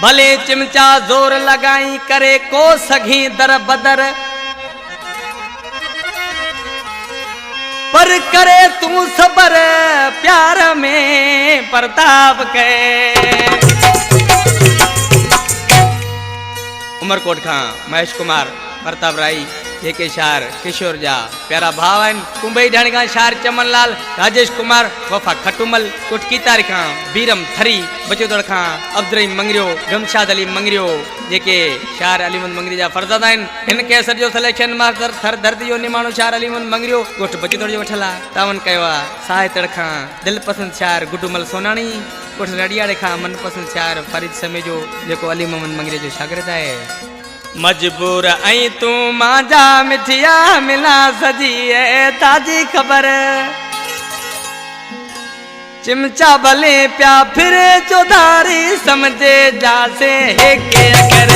भले चिमचा जोर लगाई करे को सघी दर बदर, पर करे तू सबर प्यार में प्रताप के। उमरकोट खां महेश कुमार प्रताप राई जेके शार किशोर जा प्यारा भाव आहिनि। कुंभई ढाणी खां शार चमनलाल राजेश कुमार वफा खटुमल कुटकी तारी खां बीरम थरी बचोदड़ खां अब्दुरहीम मंगरियो गमशाद अली मंगरियो जेके शार अलीमंद मंगरी जा फरज़ाद आहिनि। हिन के सॼो सिलेक्शन मास्टर थर धरती जो निमाणो शार अलीमंद मंगरियो गोठ बचोदड़ जो वठल आहे। तव्हां कयो आहे साहितड़ खां दिलपसंद शार गुडूमल सोनाणी गोठ रड़ियाड़े खां मनपसंद शार फरीद समेजो जेको अली मोहम्मद मंगरी जो शागिर्द आहे। मजबूर आई तू मांजा मिठिया मिला सजी है ताजी खबर, चिमचा भले प्या फिरे चौधारी समझे जासे है के अगर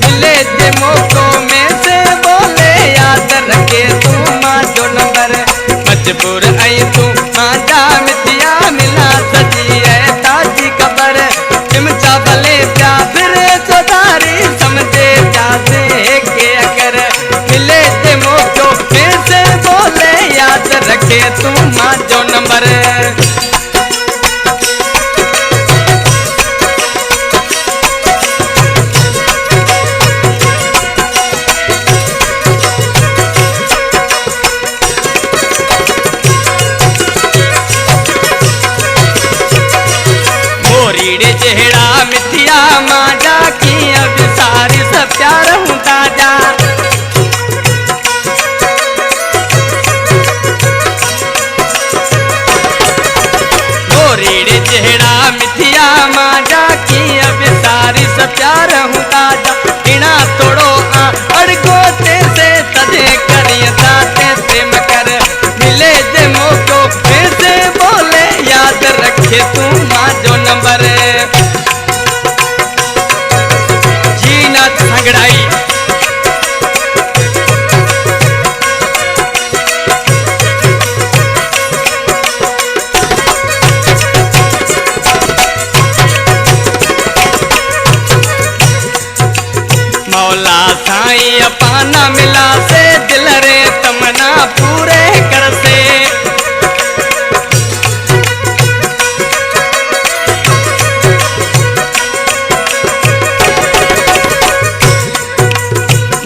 मिले ते मौको में से बोले याद रखे तू मां जो नंबर। मजबूर आई तू मांजा मिठिया मिला सजी है ताजी खबर, चिमचा भले प्या फिरे चौधारी समझे जासे के अगर मिले ते मौको में से बोले याद रखे तू मां जो नंबर। मोरीड़े चेहरा मिठिया मांजा की अब सारी सब प्यार हूँ ताजा, मोरीड़े चेहरा मिठिया मांजा की अब सारी सब प्यार हूँ ताजा। इना तोड़ो अड़को ते से तजे करिए ताते ते मकर, मिले दे मौको फिर से बोले याद रखे तू मां जो नंबर। जीना झगड़ाई मौला साईं पाना मिला से दिल रे तमन्ना पूरे कर से,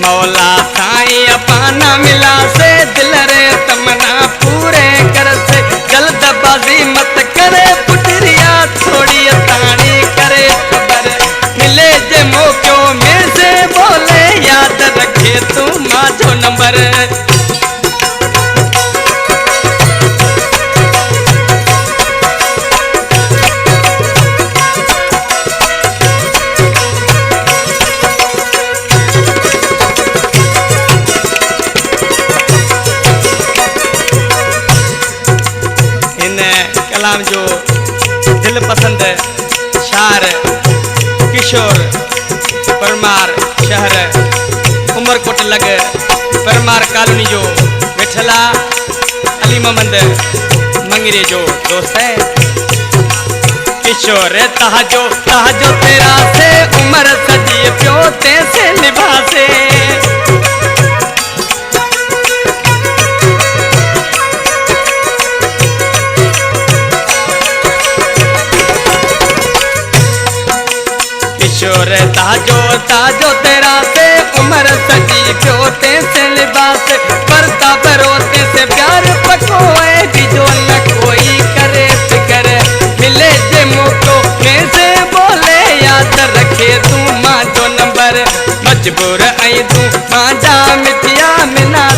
मौला साईं पाना मिला से दिल रे तमन्ना पूरे कर से। जल्दबाजी मत करे पुटरिया थोड़ी तानी करे खबर, मिले जे मौको में से बोले याद रखे तू मां जो नंबर। कलाम जो दिल पसंद शार किशोर परमार शहर उमरकोट लग परमार कॉलोनी जो वेठला अली मोहम्मद मंगरे जो दोस्त है। किशोर तहाजो तेरा से उमर सजी प्यो ते से निभासे, किशोर ताजो तेरा से उमर सजी प्योते से लिबास, परता परोते से प्यार पकोए जो न कोई करे फिकर, मिले जे मौको में से बोले याद रखे तू मां जो नंबर। मजबूर आई तू मांजा मिठिया मिला